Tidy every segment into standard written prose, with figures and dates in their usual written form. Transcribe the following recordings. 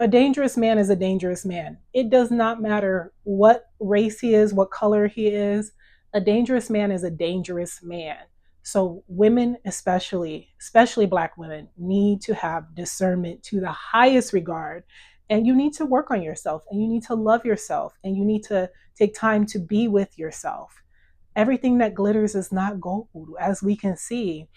A dangerous man is a dangerous man. It does not matter what race he is, what color he is. A dangerous man is a dangerous man. So women, especially Black women, need to have discernment to the highest regard. And you need to work on yourself, and you need to love yourself, and you need to take time to be with yourself. Everything that glitters is not gold, as we can see.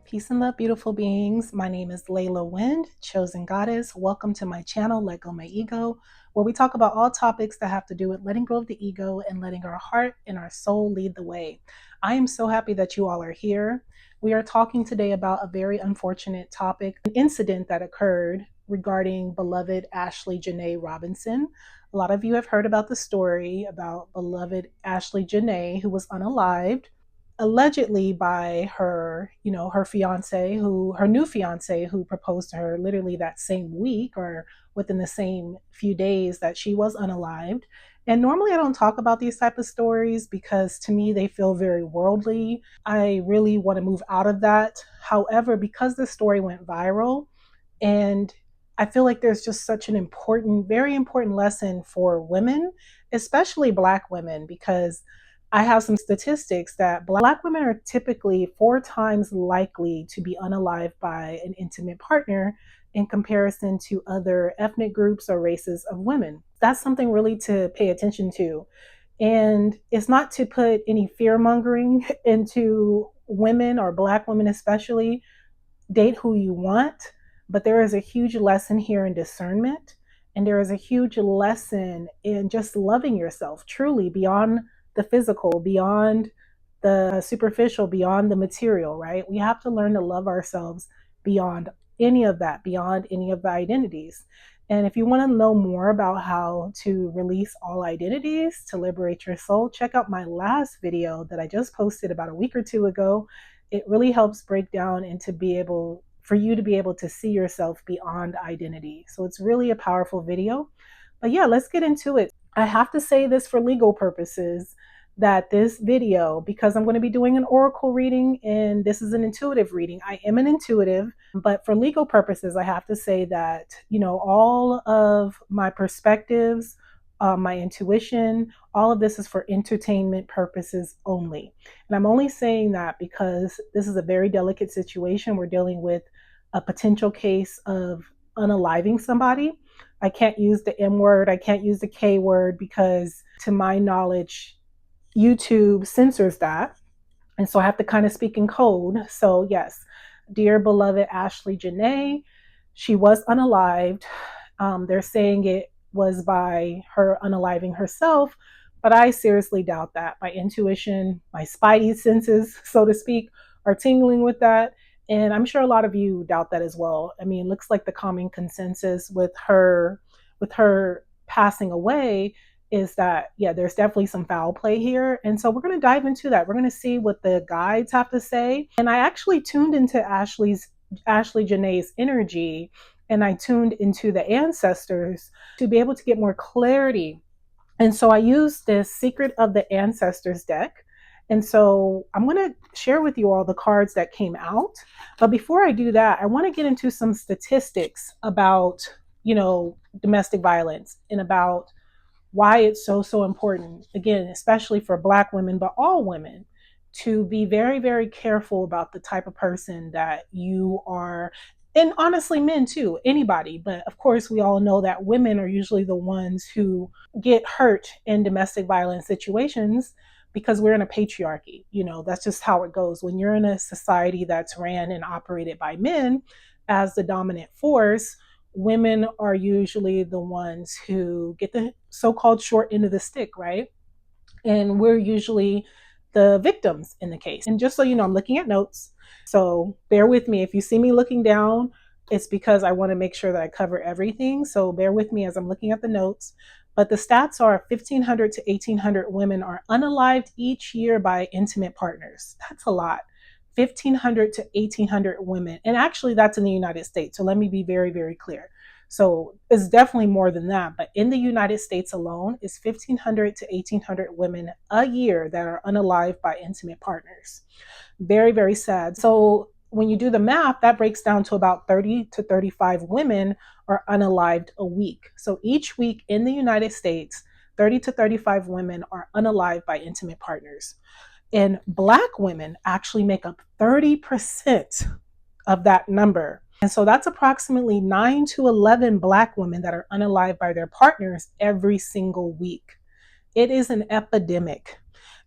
Peace and love, beautiful beings. My name is Layla Wind, Chosen Goddess. Welcome to my channel, Let Go My Ego, where we talk about all topics that have to do with letting go of the ego and letting our heart and our soul lead the way. I am so happy that you all are here. We are talking today about a very unfortunate topic, an incident that occurred regarding beloved Ashlee Jenae Robinson. A lot of you have heard about the story about beloved Ashlee Jenae, who was unalived allegedly by her, her new fiance who proposed to her literally that same week or within the same few days that she was unalived. And normally I don't talk about these type of stories because to me they feel very worldly. I really want to move out of that. However, because the story went viral, and I feel like there's just such an important, very important lesson for women, especially Black women, because I have some statistics that Black women are typically 4 times likely to be unalived by an intimate partner in comparison to other ethnic groups or races of women. That's something really to pay attention to. And it's not to put any fear mongering into women or Black women, especially. Date who you want, but there is a huge lesson here in discernment. And there is a huge lesson in just loving yourself truly beyond the physical, beyond the superficial, beyond the material, right? We have to learn to love ourselves beyond any of that, beyond any of the identities. And if you want to know more about how to release all identities to liberate your soul, check out my last video that I just posted about a week or two ago. It really helps break down and to be able for you to be able to see yourself beyond identity. So it's really a powerful video. But yeah, let's get into it. I have to say this for legal purposes that this video, because I'm going to be doing an oracle reading and this is an intuitive reading. I am an intuitive, but for legal purposes, I have to say that, all of my perspectives, my intuition, all of this is for entertainment purposes only. And I'm only saying that because this is a very delicate situation. We're dealing with a potential case of unaliving somebody. I can't use the M word. I can't use the K word because to my knowledge, YouTube censors that. And so I have to kind of speak in code. So yes, dear beloved Ashlee Jenae, she was unalived. They're saying it was by her unaliving herself, but I seriously doubt that. My intuition, my spidey senses, so to speak, are tingling with that. And I'm sure a lot of you doubt that as well. I mean, it looks like the common consensus with her passing away is that, yeah, there's definitely some foul play here. And so we're going to dive into that. We're going to see what the guides have to say. And I actually tuned into Ashlee Jenae's energy, and I tuned into the ancestors to be able to get more clarity. And so I used this Secret of the Ancestors deck. And so I'm going to share with you all the cards that came out. But before I do that, I want to get into some statistics about, domestic violence and about why it's so important, again, especially for Black women, but all women, to be very, very careful about the type of person that you are. And honestly, men too, anybody. But of course, we all know that women are usually the ones who get hurt in domestic violence situations because we're in a patriarchy. That's just how it goes. When you're in a society that's ran and operated by men as the dominant force, women are usually the ones who get the so-called short end of the stick, right? And we're usually the victims in the case. And just so you know, I'm looking at notes. So bear with me. If you see me looking down, it's because I want to make sure that I cover everything. So bear with me as I'm looking at the notes. But the stats are 1,500 to 1,800 women are unalived each year by intimate partners. That's a lot. 1,500 to 1,800 women. And actually, that's in the United States. So let me be very, very clear. So it's definitely more than that. But in the United States alone, it's 1,500 to 1,800 women a year that are unalived by intimate partners. Very, very sad. So when you do the math, that breaks down to about 30 to 35 women are unalived a week. So each week in the United States, 30 to 35 women are unalived by intimate partners. And Black women actually make up 30% of that number. And so that's approximately 9 to 11 Black women that are unalived by their partners every single week. It is an epidemic.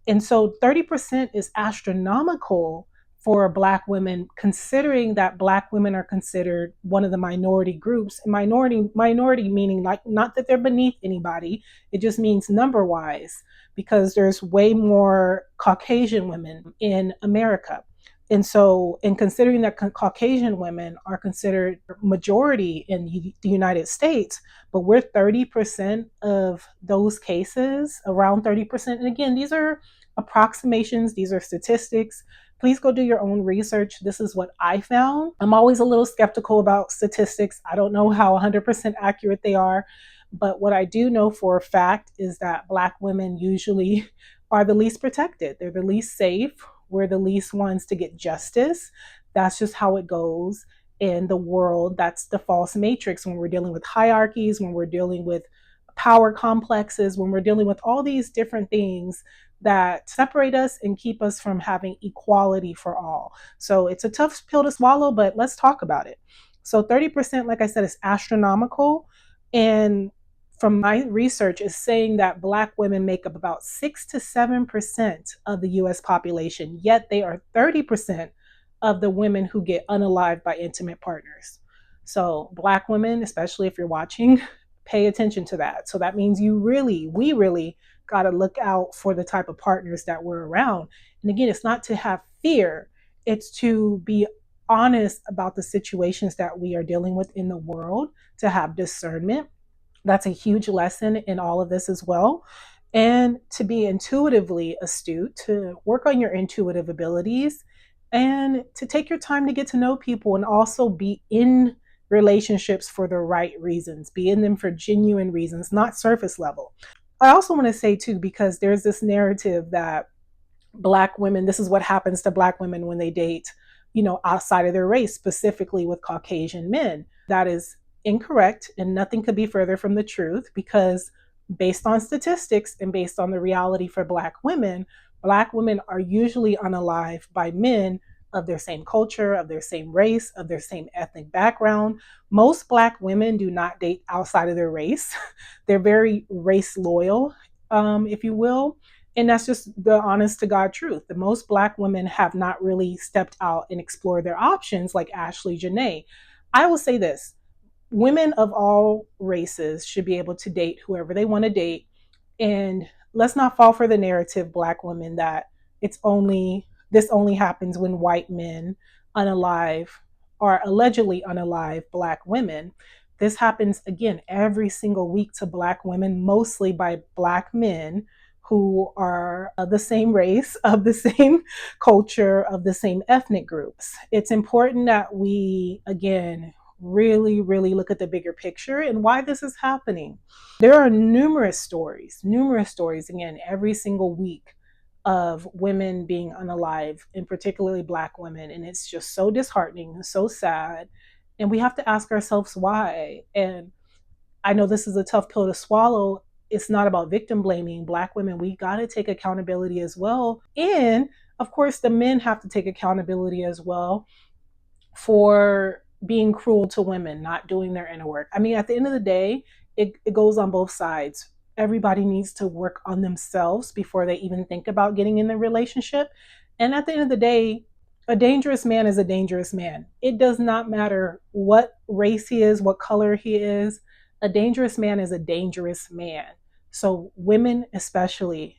And so 30% is astronomical for Black women, considering that Black women are considered one of the minority groups. And minority meaning like not that they're beneath anybody, it just means number wise, because there's way more Caucasian women in America. And so, in considering that Caucasian women are considered majority in the United States, but we're 30% of those cases, around 30%. And again, these are approximations, these are statistics. Please go do your own research. This is what I found. I'm always a little skeptical about statistics. I don't know how 100% accurate they are, but what I do know for a fact is that Black women usually are the least protected. They're the least safe. We're the least ones to get justice. That's just how it goes in the world. That's the false matrix when we're dealing with hierarchies, when we're dealing with power complexes, when we're dealing with all these different things that separate us and keep us from having equality for all. So it's a tough pill to swallow, but let's talk about it. So 30%, like I said, is astronomical. And from my research is saying that Black women make up about 6 to 7% of the US population, yet they are 30% of the women who get unalived by intimate partners. So Black women, especially if you're watching, pay attention to that. So that means we really got to look out for the type of partners that we're around. And again, it's not to have fear, it's to be honest about the situations that we are dealing with in the world, to have discernment. That's a huge lesson in all of this as well. And to be intuitively astute, to work on your intuitive abilities, and to take your time to get to know people and also be in relationships for the right reasons, be in them for genuine reasons, not surface level. I also want to say, too, because there's this narrative that Black women, this is what happens to Black women when they date, outside of their race, specifically with Caucasian men. That is incorrect, and nothing could be further from the truth, because based on statistics and based on the reality for Black women are usually unalived by men of their same culture, of their same race, of their same ethnic background. Most Black women do not date outside of their race. They're very race loyal, if you will. And that's just the honest to God truth. The most Black women have not really stepped out and explored their options like Ashlee Jenae. I will say this: women of all races should be able to date whoever they want to date. And let's not fall for the narrative, Black women, that this only happens when white men unalive or allegedly unalive Black women. This happens again every single week to Black women, mostly by Black men who are of the same race, of the same culture, of the same ethnic groups. It's important that we, again, really look at the bigger picture and why this is happening. There are numerous stories, again, every single week of women being unalived, and particularly Black women. And it's just so disheartening, so sad. And we have to ask ourselves why. And I know this is a tough pill to swallow. It's not about victim blaming. Black women, we got to take accountability as well. And of course, the men have to take accountability as well for being cruel to women, not doing their inner work. I mean, at the end of the day, it goes on both sides. Everybody needs to work on themselves before they even think about getting in a relationship. And at the end of the day, a dangerous man is a dangerous man. It does not matter what race he is, what color he is. A dangerous man is a dangerous man. So women, especially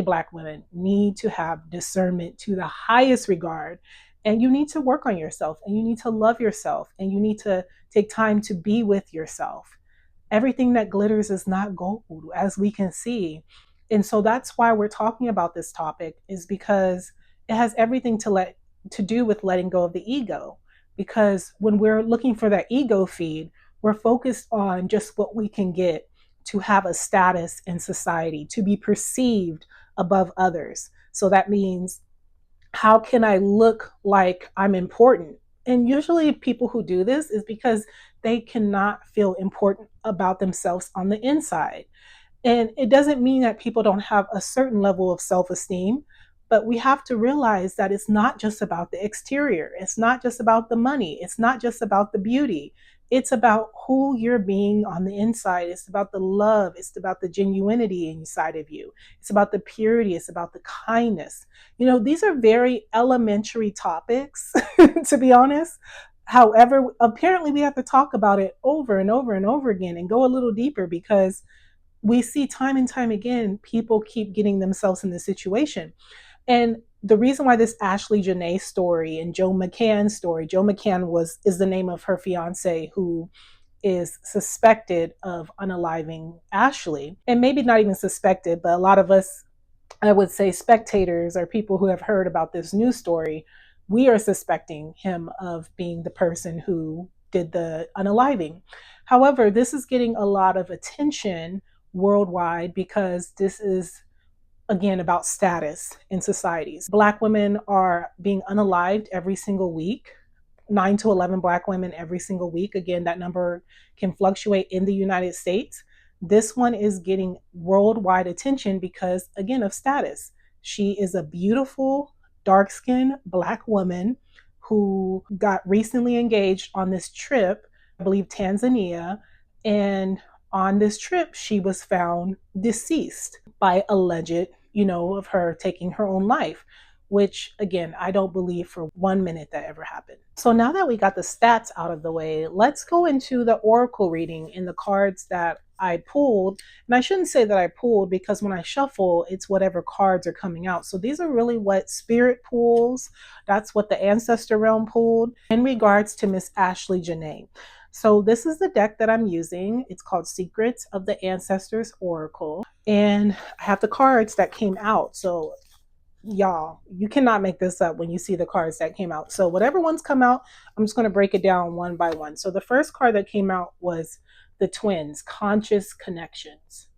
Black women, need to have discernment to the highest regard. And you need to work on yourself, and you need to love yourself, and you need to take time to be with yourself. Everything that glitters is not gold, as we can see. And so that's why we're talking about this topic, is because it has everything to do with letting go of the ego. Because when we're looking for that ego feed, we're focused on just what we can get to have a status in society, to be perceived above others. So that means, how can I look like I'm important? And usually people who do this is because they cannot feel important about themselves on the inside. And it doesn't mean that people don't have a certain level of self esteem, but we have to realize that it's not just about the exterior. It's not just about the money. It's not just about the beauty. It's about who you're being on the inside. It's about the love. It's about the genuinity inside of you. It's about the purity. It's about the kindness. You know, these are very elementary topics, to be honest. However, apparently we have to talk about it over and over and over again and go a little deeper, because we see time and time again, people keep getting themselves in this situation. And the reason why this Ashlee Jenae story and Joe McCann story, Joe McCann is the name of her fiance who is suspected of unaliving Ashlee. And maybe not even suspected, but a lot of us, I would say, spectators or people who have heard about this news story, we are suspecting him of being the person who did the unaliving. However, this is getting a lot of attention worldwide because this is, again, about status in societies. Black women are being unalived every single week. 9 to 11 Black women every single week. Again, that number can fluctuate in the United States. This one is getting worldwide attention because, again, of status. She is a beautiful, dark skinned Black woman who got recently engaged on this trip, I believe Tanzania. And on this trip, she was found deceased by alleged, of her taking her own life, which, again, I don't believe for 1 minute that ever happened. So now that we got the stats out of the way, let's go into the oracle reading in the cards that I pulled. And I shouldn't say that I pulled, because when I shuffle, it's whatever cards are coming out. So these are really what spirit pulls. That's what the ancestor realm pulled in regards to Miss Ashlee Jenae. So this is the deck that I'm using. It's called Secrets of the Ancestors Oracle. And I have the cards that came out. So y'all, you cannot make this up when you see the cards that came out. So whatever ones come out, I'm just going to break it down one by one. So the first card that came out was the twins, conscious connections.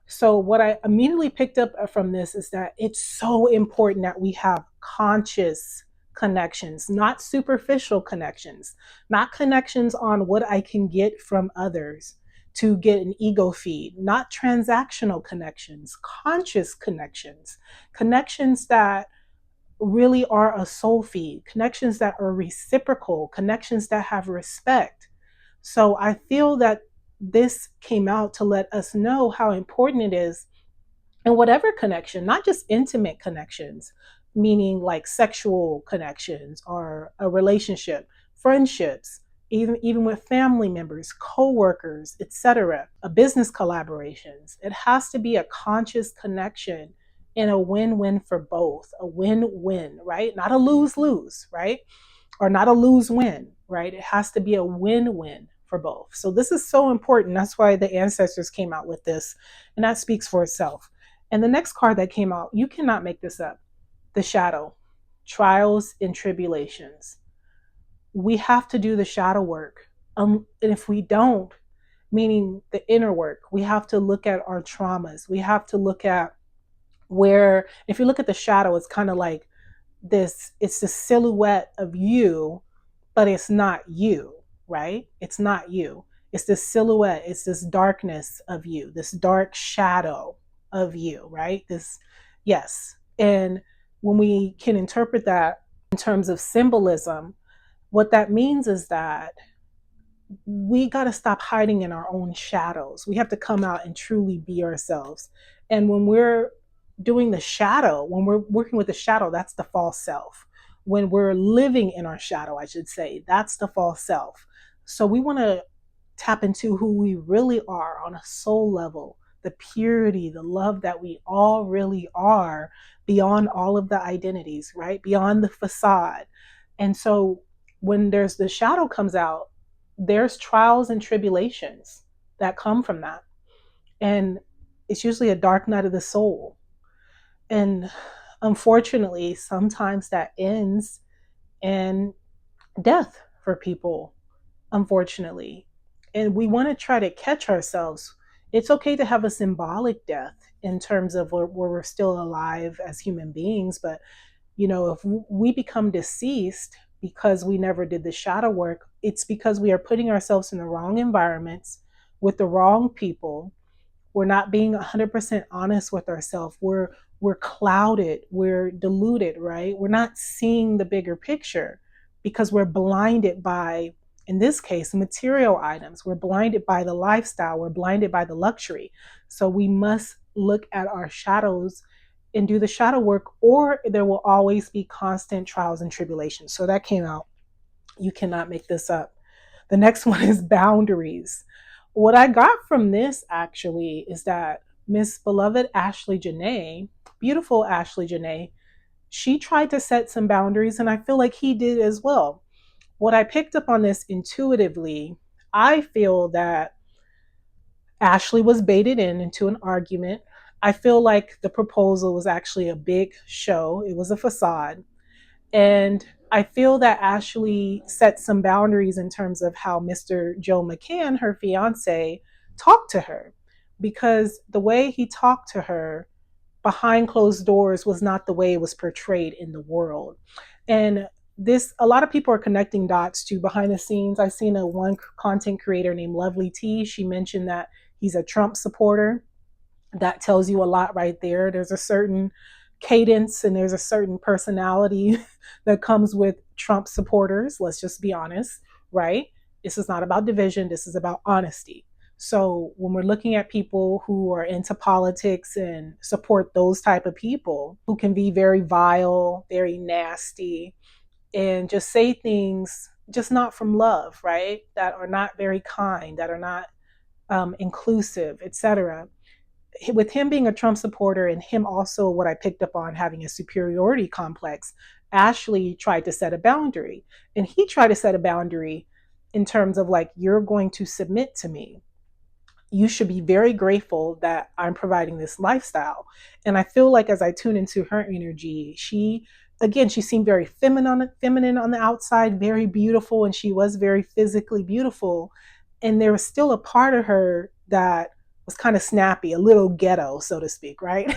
So what I immediately picked up from this is that it's so important that we have conscious connections, not superficial connections, not connections on what I can get from others to get an ego feed, not transactional connections, conscious connections, connections that really are a soul feed, connections that are reciprocal, connections that have respect. So I feel that this came out to let us know how important it is in whatever connection, not just intimate connections, meaning like sexual connections or a relationship, friendships, even with family members, co-workers, etc., business collaborations. It has to be a conscious connection and a win-win for both, a win-win, right? Not a lose-lose, right? Or not a lose-win, right? It has to be a win-win for both. So this is so important. That's why the ancestors came out with this, and that speaks for itself. And the next card that came out, you cannot make this up. The shadow, trials and tribulations. We have to do the shadow work. And if we don't, meaning the inner work, we have to look at our traumas. We have to look at where, if you look at the shadow, it's kind of like this, it's the silhouette of you, but it's not you, right? It's not you. It's this silhouette, it's this darkness of you, this dark shadow of you, right? This, yes. And when we can interpret that in terms of symbolism, what that means is that we got to stop hiding in our own shadows. We have to come out and truly be ourselves. And when we're doing the shadow, when we're working with the shadow, that's the false self. When we're living in our shadow, I should say, that's the false self. So we want to tap into who we really are on a soul level, the purity, the love that we all really are beyond all of the identities, right? Beyond the facade. And so when there's the shadow comes out, there's trials and tribulations that come from that. And it's usually a dark night of the soul. And unfortunately, sometimes that ends in death for people, unfortunately. And we want to try to catch ourselves. It's okay to have a symbolic death in terms of where we're still alive as human beings. But, if we become deceased because we never did the shadow work, it's because we are putting ourselves in the wrong environments with the wrong people. We're not being 100% honest with ourselves. We're clouded, we're deluded, right? We're not seeing the bigger picture because we're blinded by, in this case, material items. We're blinded by the lifestyle, we're blinded by the luxury. So we must look at our shadows and do the shadow work, or there will always be constant trials and tribulations. So that came out. You cannot make this up. The next one is boundaries. What I got from this actually is that Miss Beloved Ashlee Jenae, beautiful Ashlee Jenae, she tried to set some boundaries, and I feel like he did as well. What I picked up on this intuitively, I feel that Ashlee was baited into an argument. I feel like the proposal was actually a big show, it was a facade. And I feel that Ashlee set some boundaries in terms of how Mr. Joe McCann, her fiance, talked to her, because the way he talked to her behind closed doors was not the way it was portrayed in the world. And this, a lot of people are connecting dots to behind the scenes. I've seen one content creator named Lovely T. She mentioned that he's a Trump supporter. That tells you a lot right there. There's a certain cadence and there's a certain personality that comes with Trump supporters. Let's just be honest, right? This is not about division. This is about honesty. So when we're looking at people who are into politics and support those type of people who can be very vile, very nasty, and just say things just not from love, right? That are not very kind, that are not inclusive, etc. With him being a Trump supporter and him also, what I picked up on, having a superiority complex, Ashlee tried to set a boundary. And he tried to set a boundary in terms of like, you're going to submit to me. You should be very grateful that I'm providing this lifestyle. And I feel like as I tune into her energy, she seemed very feminine on the outside, very beautiful, and she was very physically beautiful. And there was still a part of her that was kind of snappy, a little ghetto, so to speak, right?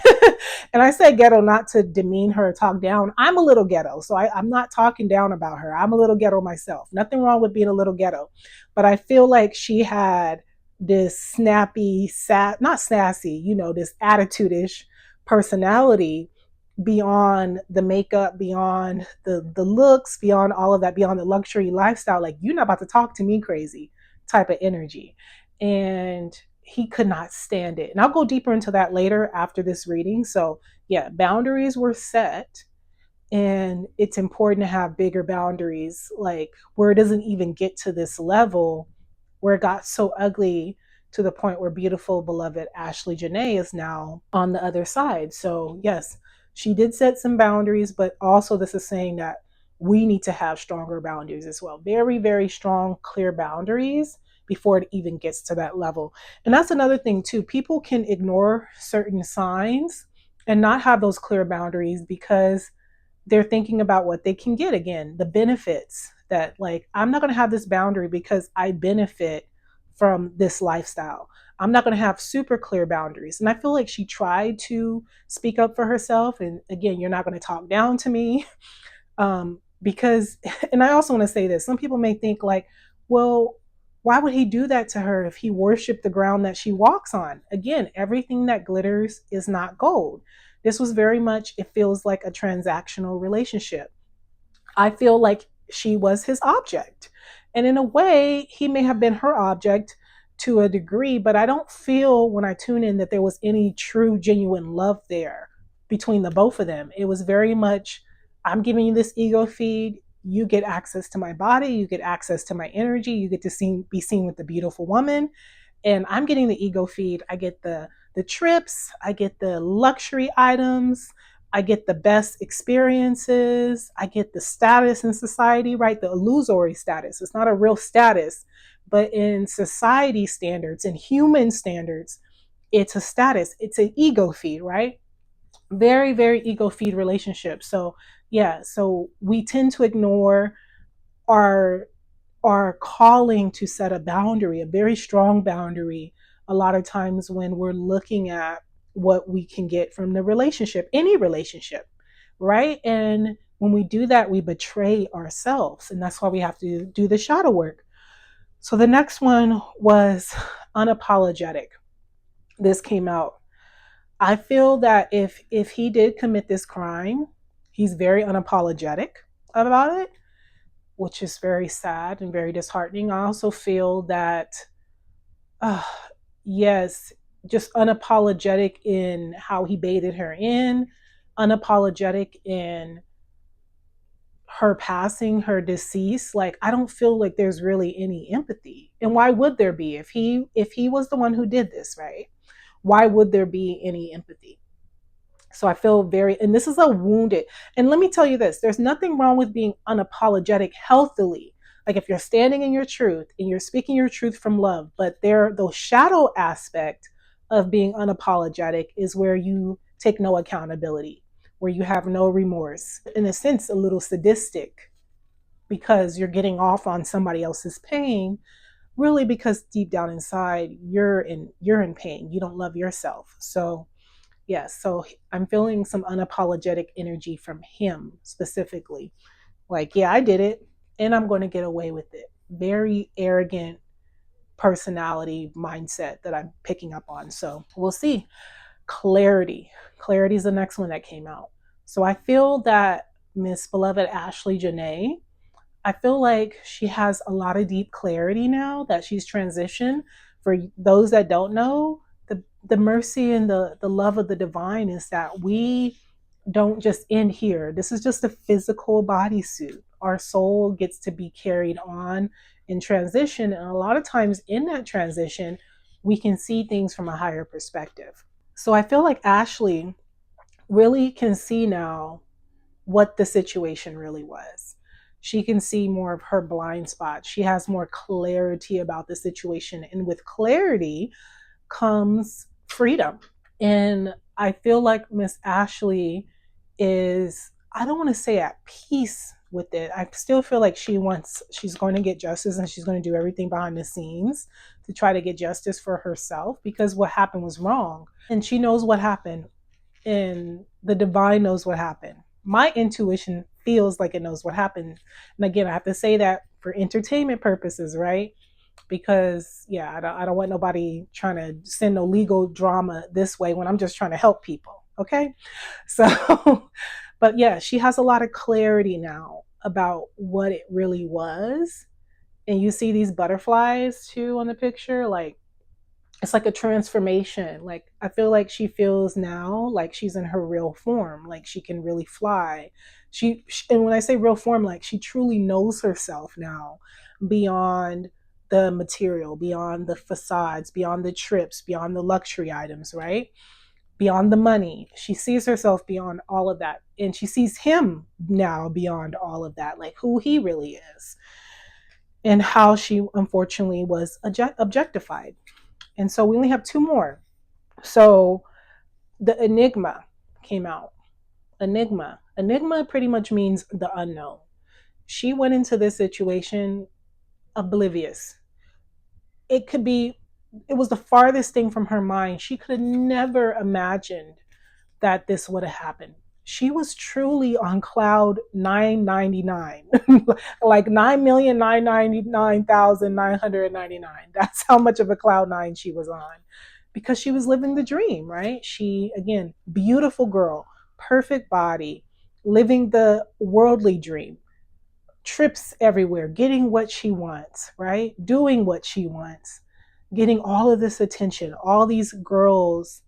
And I say ghetto not to demean her or talk down. I'm a little ghetto, so I'm not talking down about her. I'm a little ghetto myself. Nothing wrong with being a little ghetto. But I feel like she had this snappy, not sassy, this attitude-ish personality beyond the makeup, beyond the looks, beyond all of that, beyond the luxury lifestyle. Like, you're not about to talk to me crazy type of energy. And he could not stand it. And I'll go deeper into that later after this reading. So yeah, boundaries were set. And it's important to have bigger boundaries, like where it doesn't even get to this level where it got so ugly to the point where beautiful, beloved Ashlee Jenae is now on the other side. So yes, she did set some boundaries, but also this is saying that we need to have stronger boundaries as well. Very, very strong, clear boundaries before it even gets to that level. And that's another thing too. People can ignore certain signs and not have those clear boundaries because they're thinking about what they can get, again, the benefits, that like, I'm not going to have this boundary because I benefit from this lifestyle. I'm not going to have super clear boundaries. And I feel like she tried to speak up for herself. And again, you're not going to talk down to me. Because, and I also want to say this, some people may think like, well, why would he do that to her if he worshiped the ground that she walks on? Again, everything that glitters is not gold. This was very much, it feels like a transactional relationship. I feel like she was his object. And in a way, he may have been her object to a degree, but I don't feel when I tune in that there was any true, genuine love there between the both of them. It was very much, I'm giving you this ego feed. You get access to my body. You get access to my energy. You get to be seen with the beautiful woman. And I'm getting the ego feed. I get the the trips, I get the luxury items, I get the best experiences, I get the status in society, right? The illusory status. It's not a real status, but in society standards and human standards, it's a status, it's an ego feed, right? Very, very ego feed relationship. So, yeah, so we tend to ignore our our calling to set a boundary, a very strong boundary, a lot of times when we're looking at what we can get from the relationship, any relationship, right? And when we do that, we betray ourselves. And that's why we have to do the shadow work. So the next one was unapologetic. This came out. I feel that if he did commit this crime, he's very unapologetic about it, which is very sad and very disheartening. I also feel that, uh, yes, just unapologetic in how he baited her in, unapologetic in her passing, her decease. Like, I don't feel like there's really any empathy. And why would there be if he was the one who did this, right? Why would there be any empathy? So I feel very, and this is a wounded, and let me tell you this, there's nothing wrong with being unapologetic healthily. Like if you're standing in your truth and you're speaking your truth from love, but there, the shadow aspect of being unapologetic is where you take no accountability, where you have no remorse, in a sense, a little sadistic because you're getting off on somebody else's pain, really because deep down inside you're in pain. You don't love yourself. So yes, so I'm feeling some unapologetic energy from him specifically. Like, yeah, I did it and I'm going to get away with it. Very arrogant personality mindset that I'm picking up on. So we'll see. Clarity. Clarity is the next one that came out. So I feel that Miss Beloved Ashlee Jenae, I feel like she has a lot of deep clarity now that she's transitioned. For those that don't know, the mercy and the love of the divine is that we don't just end here. This is just a physical bodysuit. Our soul gets to be carried on in transition. And a lot of times in that transition, we can see things from a higher perspective. So I feel like Ashlee really can see now what the situation really was. She can see more of her blind spots. She has more clarity about the situation. And with clarity comes freedom. And I feel like Miss Ashlee is, I don't want to say at peace with it. I still feel like she's going to get justice and she's going to do everything behind the scenes to try to get justice for herself because what happened was wrong. And she knows what happened and the divine knows what happened. My intuition feels like it knows what happened. And again, I have to say that for entertainment purposes, right? Because yeah, I don't want nobody trying to send no legal drama this way when I'm just trying to help people. Okay. So, but yeah, she has a lot of clarity now about what it really was. And you see these butterflies too on the picture. Like it's like a transformation. Like I feel like she feels now like she's in her real form, like she can really fly. And when I say real form, like she truly knows herself now beyond the material, beyond the facades, beyond the trips, beyond the luxury items, right? Beyond the money. She sees herself beyond all of that. And she sees him now beyond all of that, like who he really is and how she unfortunately was objectified. And so we only have two more. So the enigma came out. Enigma. Enigma pretty much means the unknown. She went into this situation oblivious. It could be, it was the farthest thing from her mind. She could have never imagined that this would have happened. She was truly on cloud 999, like 9,999,999. That's how much of a cloud nine she was on because she was living the dream, right? She, again, beautiful girl, perfect body, living the worldly dream, trips everywhere, getting what she wants, right? Doing what she wants, getting all of this attention, all these girls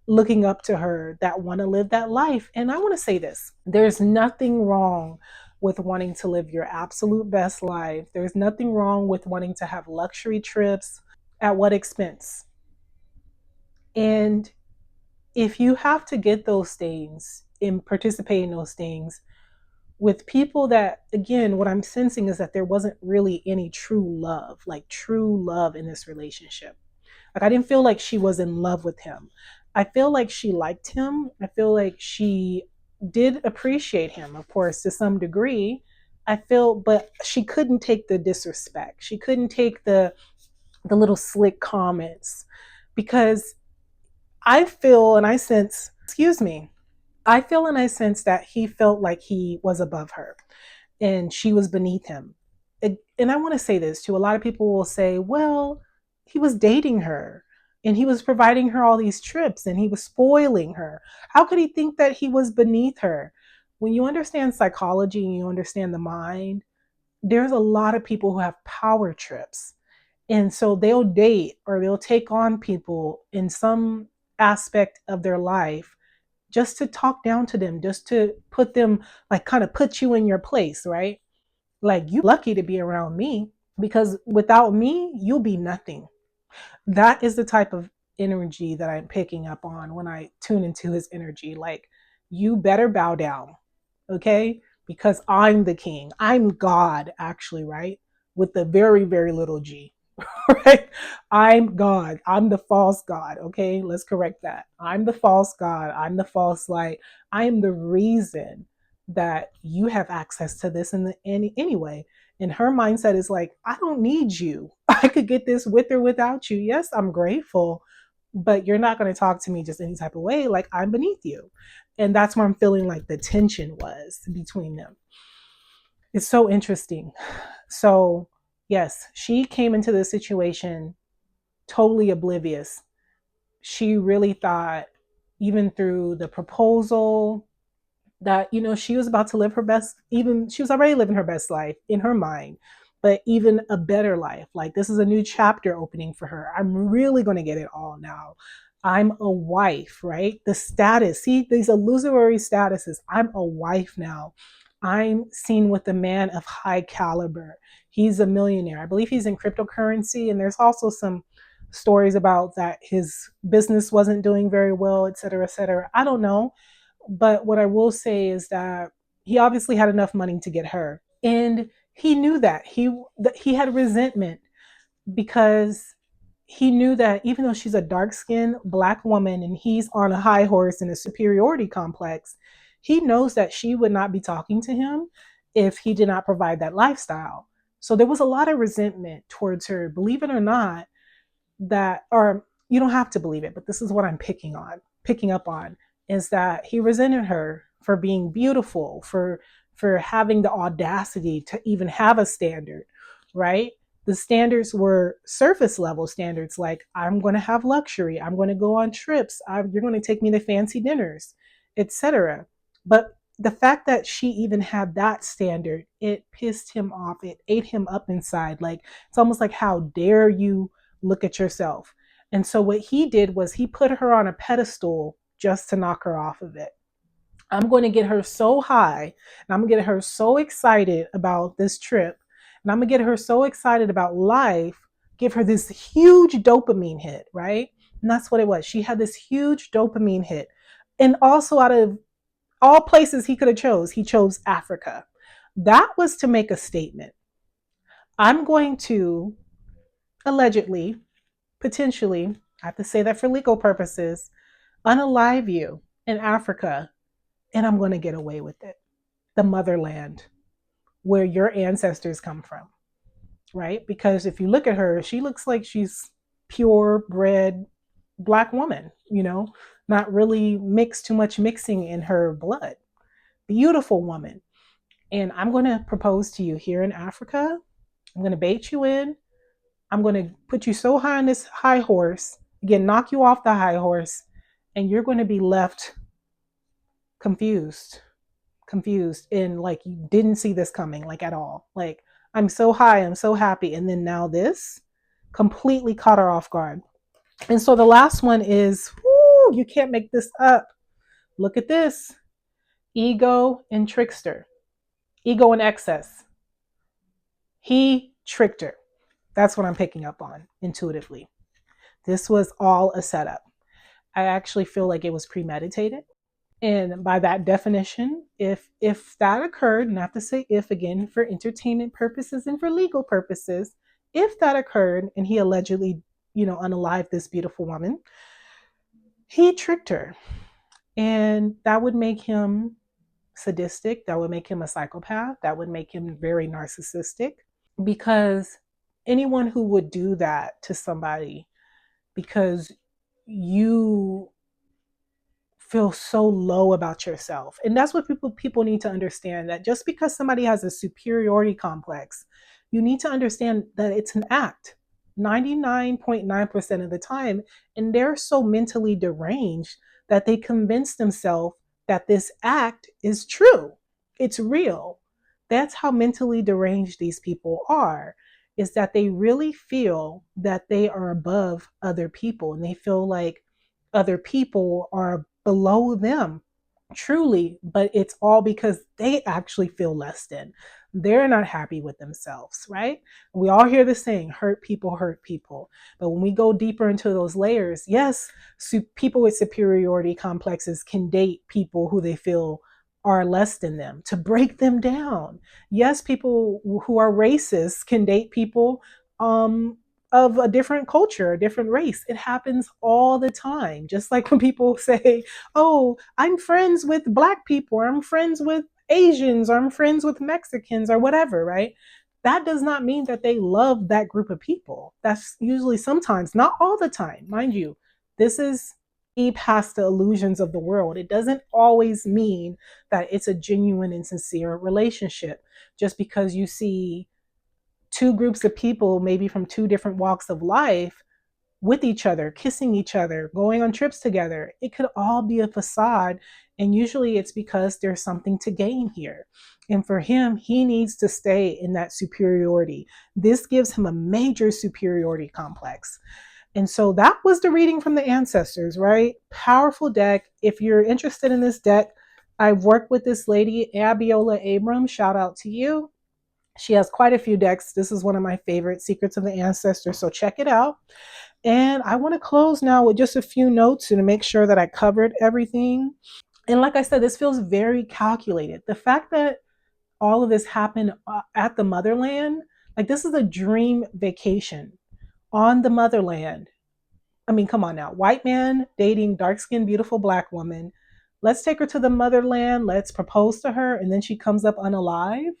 looking up to her that want to live that life. And I want to say this, there's nothing wrong with wanting to live your absolute best life. There's nothing wrong with wanting to have luxury trips. At what expense? And if you have to get those things and participate in those things with people that, again, what I'm sensing is that there wasn't really any true love, like true love in this relationship. Like I didn't feel like she was in love with him. I feel like she liked him. I feel like she did appreciate him, of course, to some degree. I feel, but she couldn't take the disrespect. She couldn't take the little slick comments because I feel and I sense, excuse me, I feel and I sense that he felt like he was above her and she was beneath him. And I want to say this too. A lot of people will say, well, he was dating her and he was providing her all these trips and he was spoiling her. How could he think that he was beneath her? When you understand psychology and you understand the mind, there's a lot of people who have power trips. And so they'll date or they'll take on people in some aspect of their life just to talk down to them, just to put them, like kind of put you in your place, right? Like, you lucky to be around me because without me, you'll be nothing. That is the type of energy that I'm picking up on when I tune into his energy. Like, you better bow down, okay? Because I'm the king. I'm God, actually, right? With the very, very little g. Right? I'm God. I'm the false God. Okay, let's correct that. I'm the false God. I'm the false light. I am the reason that you have access to this in the anyway. And her mindset is like, I don't need you. I could get this with or without you. Yes, I'm grateful, but you're not going to talk to me just any type of way. Like, I'm beneath you. And that's where I'm feeling like the tension was between them. It's so interesting. So, yes, she came into the situation totally oblivious. She really thought, even through the proposal, that she was about to live her best, even she was already living her best life in her mind, but even a better life. Like, this is a new chapter opening for her. I'm really going to get it all now. I'm a wife, right? The status, see these illusory statuses. I'm a wife now. I'm seen with a man of high caliber. He's a millionaire. I believe he's in cryptocurrency, and there's also some stories about that his business wasn't doing very well, et cetera, et cetera. I don't know, but what I will say is that he obviously had enough money to get her. And he knew that he had resentment because he knew that even though she's a dark-skinned black woman and he's on a high horse in a superiority complex, he knows that she would not be talking to him if he did not provide that lifestyle. So there was a lot of resentment towards her, believe it or not, that, or you don't have to believe it, but this is what I'm picking up on, is that he resented her for being beautiful, for having the audacity to even have a standard, right? The standards were surface level standards, like, I'm going to have luxury, I'm going to go on trips, you're going to take me to fancy dinners, etc. But the fact that she even had that standard, it pissed him off. It ate him up inside. Like, it's almost like, how dare you look at yourself? And so what he did was he put her on a pedestal just to knock her off of it. I'm going to get her so high and I'm going to get her so excited about this trip and I'm going to get her so excited about life, give her this huge dopamine hit, right? And that's what it was. She had this huge dopamine hit. And also, out of all places he could have chose, he chose Africa. That was to make a statement. I'm going to allegedly, potentially, I have to say that for legal purposes, unalive you in Africa, and I'm going to get away with it. The motherland where your ancestors come from, right? Because if you look at her, she looks like she's purebred black woman, not really mixed, too much mixing in her blood. Beautiful woman. And I'm going to propose to you here in Africa. I'm going to bait you in. I'm going to put you so high on this high horse, again, knock you off the high horse, and you're going to be left confused, and like you didn't see this coming, like at all. Like, I'm so high, I'm so happy. And then now this completely caught her off guard. And so the last one is, whoo, you can't make this up. Look at this: ego and trickster, ego and excess. He tricked her. That's what I'm picking up on intuitively. This was all a setup. I actually feel like it was premeditated. And by that definition, if that occurred, and I have to say if again for entertainment purposes and for legal purposes, if that occurred and he allegedly, unalived this beautiful woman, he tricked her. And that would make him sadistic, that would make him a psychopath, that would make him very narcissistic, because anyone who would do that to somebody because you feel so low about yourself. And that's what people need to understand, that just because somebody has a superiority complex, you need to understand that it's an act 99.9% of the time. And they're so mentally deranged that they convince themselves that this act is true. It's real. That's how mentally deranged these people are, is that they really feel that they are above other people, and they feel like other people are below them, truly, but it's all because they actually feel less than. They're not happy with themselves, right? We all hear the saying, hurt people hurt people. But when we go deeper into those layers, yes, people with superiority complexes can date people who they feel are less than them to break them down. Yes, people who are racist can date people of a different culture, a different race. It happens all the time. Just like when people say, oh, I'm friends with Black people, or I'm friends with Asians, or I'm friends with Mexicans, or whatever, right? That does not mean that they love that group of people. That's usually sometimes, not all the time, mind you. This is past the illusions of the world. It doesn't always mean that it's a genuine and sincere relationship. Just because you see two groups of people, maybe from two different walks of life, with each other, kissing each other, going on trips together. It could all be a facade. And usually it's because there's something to gain here. And for him, he needs to stay in that superiority. This gives him a major superiority complex. And so that was the reading from the ancestors, right? Powerful deck. If you're interested in this deck, I've worked with this lady, Abiola Abram. Shout out to you. She has quite a few decks. This is one of my favorite, Secrets of the Ancestors. So check it out. And I want to close now with just a few notes to make sure that I covered everything. And like I said, this feels very calculated. The fact that all of this happened at the motherland, like this is a dream vacation on the motherland. I mean, come on now. White man dating dark skinned, beautiful Black woman. Let's take her to the motherland. Let's propose to her. And then she comes up unalive.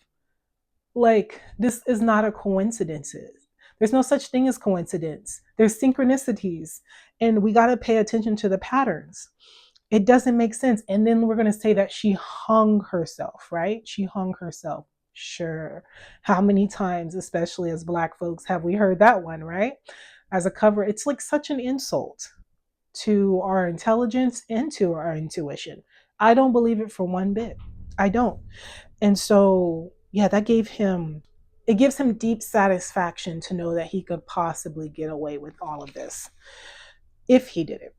Like, this is not a coincidence. There's no such thing as coincidence. There's synchronicities, and we got to pay attention to the patterns. It doesn't make sense. And then we're going to say that she hung herself, right? She hung herself. Sure. How many times, especially as Black folks, have we heard that one, right? As a cover, it's like such an insult to our intelligence and to our intuition. I don't believe it for one bit. I don't. And so, yeah, it gives him deep satisfaction to know that he could possibly get away with all of this if he did it,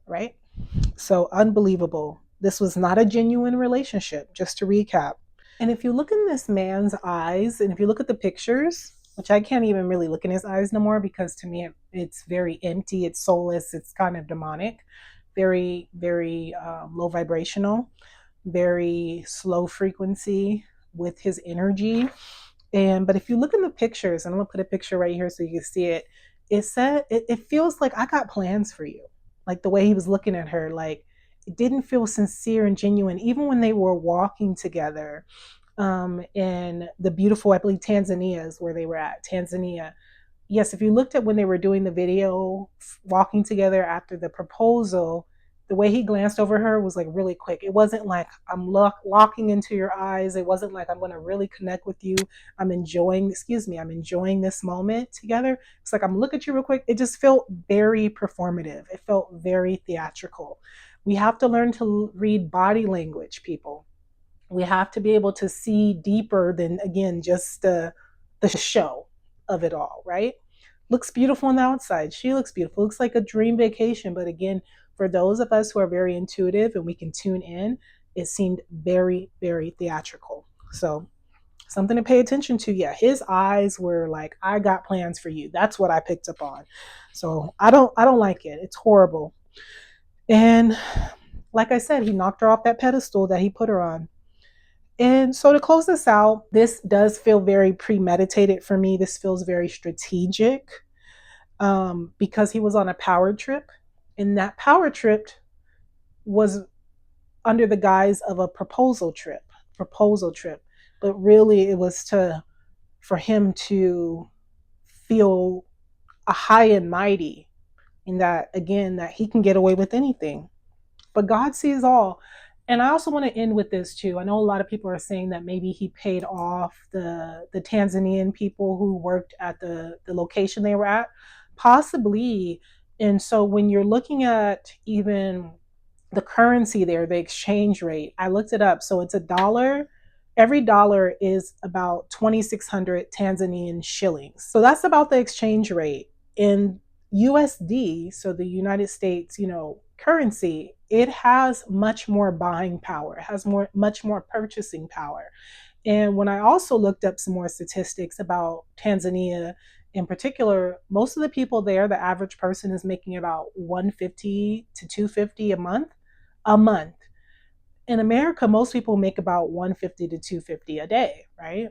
right? So unbelievable. This was not a genuine relationship, just to recap. And if you look in this man's eyes, and if you look at the pictures, which I can't even really look in his eyes no more because to me it's very empty, it's soulless, it's kind of demonic, very, very low vibrational, very slow frequency with his energy. But if you look in the pictures, and I'm gonna put a picture right here so you can see it, it feels like I got plans for you. Like the way he was looking at her, like it didn't feel sincere and genuine, even when they were walking together in the beautiful, I believe Tanzania is where they were at, Tanzania. Yes, if you looked at when they were doing the video, walking together after the proposal, the way he glanced over her was like really quick. It wasn't like I'm locking into your eyes. It wasn't like I'm going to really connect with you. I'm enjoying this moment together. It's like I'm looking at you real quick. It just felt very performative. It felt very theatrical. We have to learn to read body language, people. We have to be able to see deeper than, again, just the show of it all, right? Looks beautiful on the outside. She looks beautiful. Looks like a dream vacation. But again, for those of us who are very intuitive and we can tune in, it seemed very, very theatrical. So something to pay attention to. Yeah, his eyes were like, I got plans for you. That's what I picked up on. So I don't like it. It's horrible. And like I said, he knocked her off that pedestal that he put her on. And so to close this out, this does feel very premeditated for me. This feels very strategic, because he was on a power trip. And that power trip was under the guise of a proposal trip. But really it was for him to feel a high and mighty, in that, again, that he can get away with anything. But God sees all. And I also want to end with this too. I know a lot of people are saying that maybe he paid off the Tanzanian people who worked at the location they were at. Possibly. And so when you're looking at even the currency there, the exchange rate, I looked it up. So it's a dollar. Every dollar is about 2,600 Tanzanian shillings. So that's about the exchange rate. In USD, so the United States, currency, it has much more buying power. It has much more purchasing power. And when I also looked up some more statistics about Tanzania in particular, most of the people there, the average person is making about 150 to 250 a month. In America, most people make about 150 to 250 a day, right?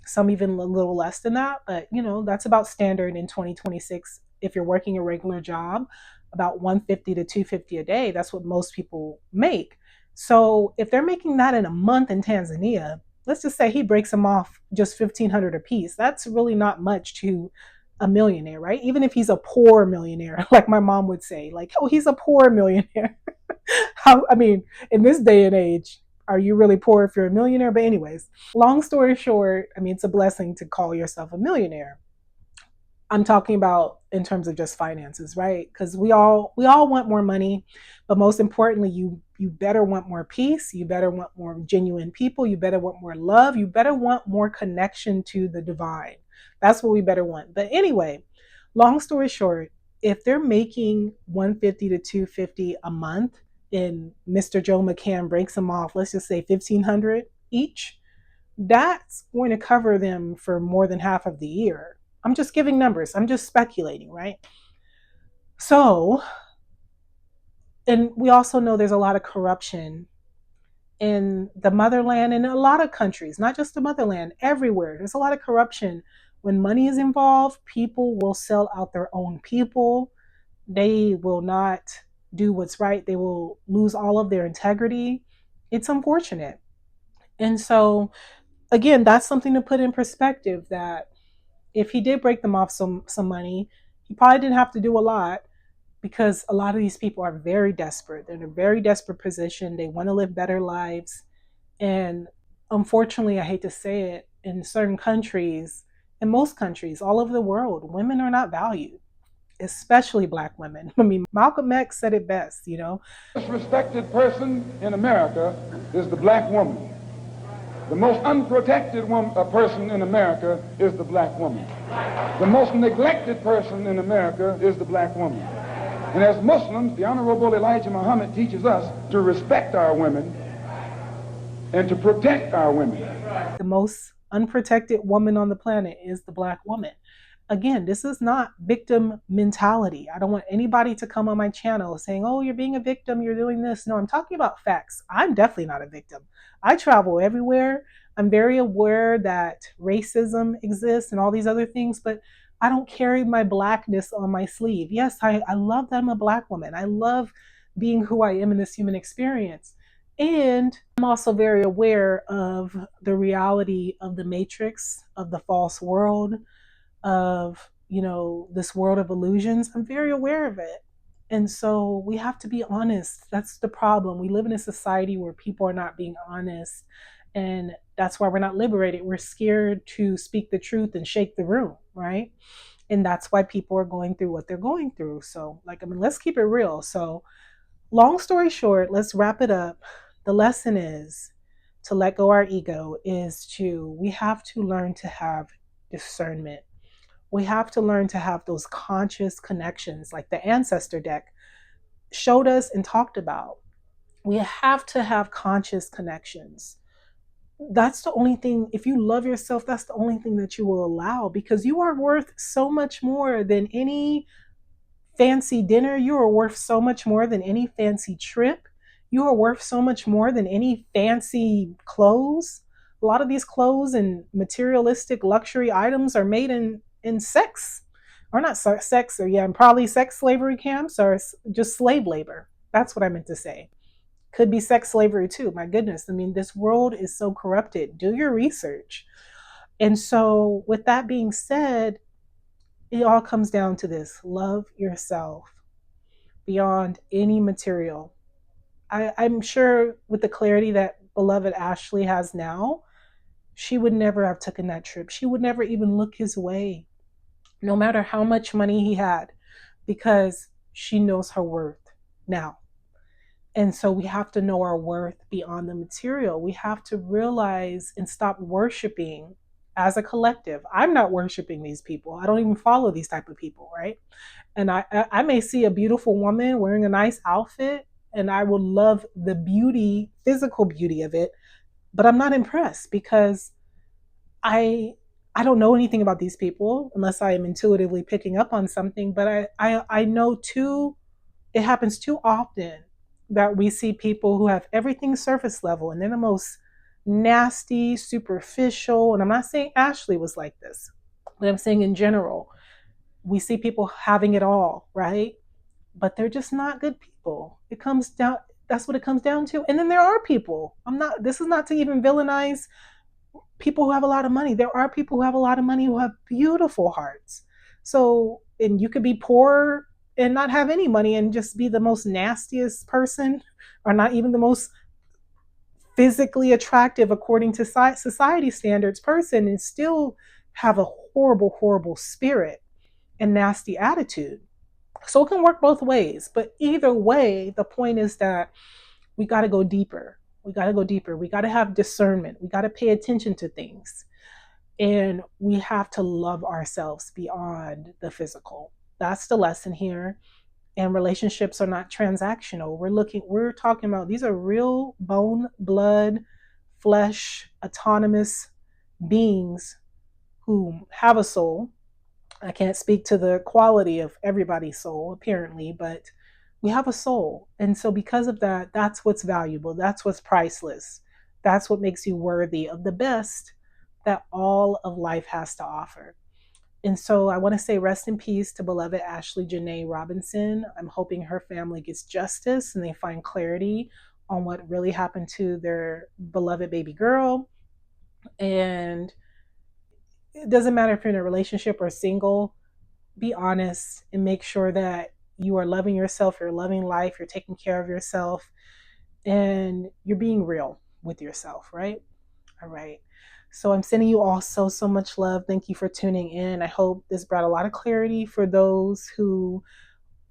Some even a little less than that, but that's about standard in 2026. If you're working a regular job, about 150 to 250 a day, that's what most people make. So if they're making that in a month in Tanzania, let's just say he breaks them off just 1,500 a piece. That's really not much to a millionaire, right? Even if he's a poor millionaire, like my mom would say, like, oh, he's a poor millionaire. I mean, in this day and age, are you really poor if you're a millionaire? But anyways, long story short, I mean, it's a blessing to call yourself a millionaire. I'm talking about in terms of just finances, right? Because we all want more money, but most importantly, you better want more peace. You better want more genuine people. You better want more love. You better want more connection to the divine. That's what we better want. But anyway, long story short, if they're making 150 to 250 a month, and Mr. Joe McCann breaks them off, let's just say 1,500 each, that's going to cover them for more than half of the year. I'm just giving numbers. I'm just speculating, right? So, and we also know there's a lot of corruption in the motherland and in a lot of countries, not just the motherland, everywhere. There's a lot of corruption. When money is involved, people will sell out their own people. They will not do what's right. They will lose all of their integrity. It's unfortunate. And so, again, that's something to put in perspective, that if he did break them off some money, he probably didn't have to do a lot, because a lot of these people are very desperate. They're in a very desperate position. They want to live better lives. And unfortunately, I hate to say it, in certain countries, in most countries all over the world, women are not valued, especially Black women. I mean, Malcolm X said it best, The most respected person in America is the black woman. The most unprotected person in America is the black woman. The most neglected person in America is the black woman. And as Muslims, the Honorable Elijah Muhammad teaches us to respect our women and to protect our women. The most unprotected woman on the planet is the Black woman. Again, this is not victim mentality. I don't want anybody to come on my channel saying, oh, you're being a victim, you're doing this. No, I'm talking about facts. I'm definitely not a victim. I travel everywhere. I'm very aware that racism exists and all these other things, but I don't carry my Blackness on my sleeve. Yes, I love that I'm a Black woman. I love being who I am in this human experience. And I'm also very aware of the reality of the matrix, of the false world, of this world of illusions. I'm very aware of it. And so we have to be honest. That's the problem. We live in a society where people are not being honest, and that's why we're not liberated. We're scared to speak the truth and shake the room, right? And that's why people are going through what they're going through. So, let's keep it real. So, long story short, let's wrap it up. The lesson is to let go our ego, we have to learn to have discernment. We have to learn to have those conscious connections, like the ancestor deck showed us and talked about. We have to have conscious connections. That's the only thing. If you love yourself, that's the only thing that you will allow, because you are worth so much more than any fancy dinner. You are worth so much more than any fancy trip. You are worth so much more than any fancy clothes. A lot of these clothes and materialistic luxury items are made in sex, or not sex, or yeah, probably sex slavery camps, or just slave labor. That's what I meant to say. Could be sex slavery too. My goodness. I mean, this world is so corrupted. Do your research. And so, with that being said, it all comes down to this: love yourself beyond any material. I'm sure with the clarity that beloved Ashlee has now, she would never have taken that trip. She would never even look his way, no matter how much money he had, because she knows her worth now. And so we have to know our worth beyond the material. We have to realize and stop worshiping as a collective. I'm not worshiping these people. I don't even follow these type of people, right? And I may see a beautiful woman wearing a nice outfit, and I will love the beauty, physical beauty of it, but I'm not impressed because I I don't know anything about these people unless I am intuitively picking up on something. But I know too, it happens too often that we see people who have everything surface level, and they're the most nasty, superficial. And I'm not saying Ashlee was like this, but I'm saying in general, we see people having it all, right? But they're just not good people. It comes down, that's what it comes down to. And then there are people, this is not to even villainize people who have a lot of money. There are people who have a lot of money who have beautiful hearts. So, and you could be poor and not have any money and just be the most nastiest person, or not even the most physically attractive according to society standards person, and still have a horrible, horrible spirit and nasty attitude. So it can work both ways. But either way, the point is that we got to go deeper. We got to go deeper. We got to have discernment. We got to pay attention to things. And we have to love ourselves beyond the physical. That's the lesson here. And relationships are not transactional. We're talking about, these are real bone, blood, flesh, autonomous beings who have a soul. I can't speak to the quality of everybody's soul, apparently, but we have a soul. And so, because of that, that's what's valuable. That's what's priceless. That's what makes you worthy of the best that all of life has to offer. And so, I want to say rest in peace to beloved Ashlee Jenae Robinson. I'm hoping her family gets justice and they find clarity on what really happened to their beloved baby girl. And it doesn't matter if you're in a relationship or single, be honest and make sure that you are loving yourself, you're loving life, you're taking care of yourself, and you're being real with yourself, right? All right. So I'm sending you all so, so much love. Thank you for tuning in. I hope this brought a lot of clarity for those who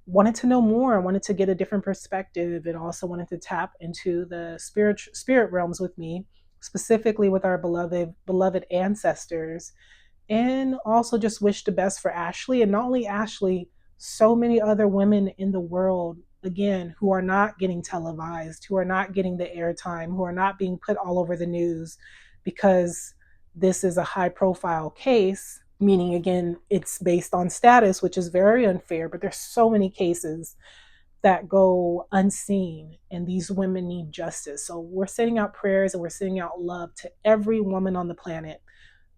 wanted to know more, wanted to get a different perspective, and also wanted to tap into the spirit realms with me, specifically with our beloved ancestors, and also just wish the best for Ashlee. And not only Ashlee, so many other women in the world, again, who are not getting televised, who are not getting the airtime, who are not being put all over the news because this is a high profile case, meaning, again, it's based on status, which is very unfair. But there's so many cases that go unseen, and these women need justice. So we're sending out prayers and we're sending out love to every woman on the planet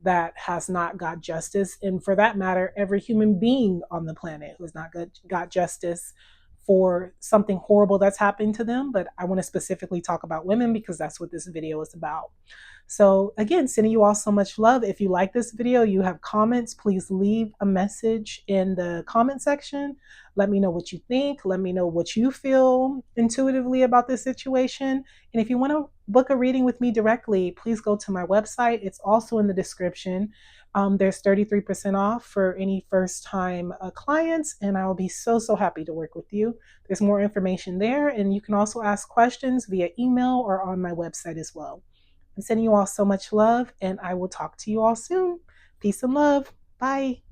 that has not got justice, and for that matter, every human being on the planet who has not got justice for something horrible that's happening to them. But I want to specifically talk about women because that's what this video is about. So again, sending you all so much love. If you like this video, you have comments, please leave a message in the comment section. Let me know what you think. Let me know what you feel intuitively about this situation. And if you want to book a reading with me directly, please go to my website. It's also in the description. There's 33% off for any first-time clients, and I will be so, so happy to work with you. There's more information there, and you can also ask questions via email or on my website as well. I'm sending you all so much love, and I will talk to you all soon. Peace and love. Bye.